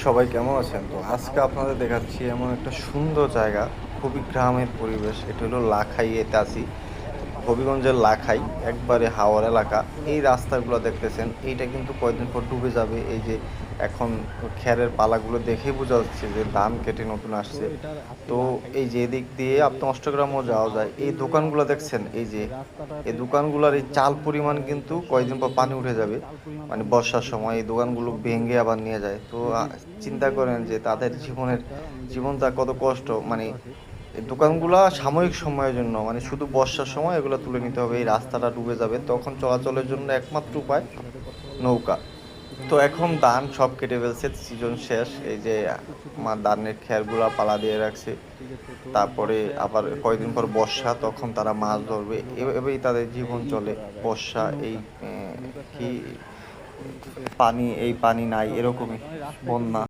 সবাই কেমন আছেন? তো আজকে আপনাদের দেখাচ্ছি এমন একটা সুন্দর জায়গা, খুবই গ্রামের পরিবেশ। এটা হলো লাখাইয়েতে আছি। হবিগঞ্জের লাখাই, একবারে হাওর এলাকা। এই রাস্তাগুলো দেখতেছেন, এইটা কিন্তু কয়েকদিন পর ডুবে যাবে। এই যে এখন খেরের পালাগুলো দেখেই বোঝা যাচ্ছে যে ধান কেটে নতুন আসছে। তো এই যে এদিক দিয়ে আপনার অষ্টগ্রামও যাওয়া যায়। এই দোকানগুলো দেখছেন, এই যে এই দোকানগুলোর এই চাল পরিমাণ কিন্তু কয়েকদিন পর পানি উঠে যাবে। মানে বর্ষার সময় এই দোকানগুলো ভেঙে আবার নিয়ে যায়। তো চিন্তা করেন যে তাদের জীবনটা কত কষ্ট। মানে এই দোকানগুলা সাময়িক সময়ের জন্য, মানে শুধু বর্ষার সময় এগুলো তুলে নিতে হবে। এই রাস্তাটা ডুবে যাবে, তখন চলাচলের জন্য একমাত্র উপায় নৌকা। তো এখন ধান সব কেটে ফেলছে, সিজন শেষ। এই যে আমার ধানের খেরগুলা পালা দিয়ে রাখছে। তারপরে আবার কয়েকদিন পর বর্ষা, তখন তারা মাছ ধরবে। এভাবেই তাদের জীবন চলে। বর্ষা এই কি পানি, এই পানি নাই, এরকমই বন্যা।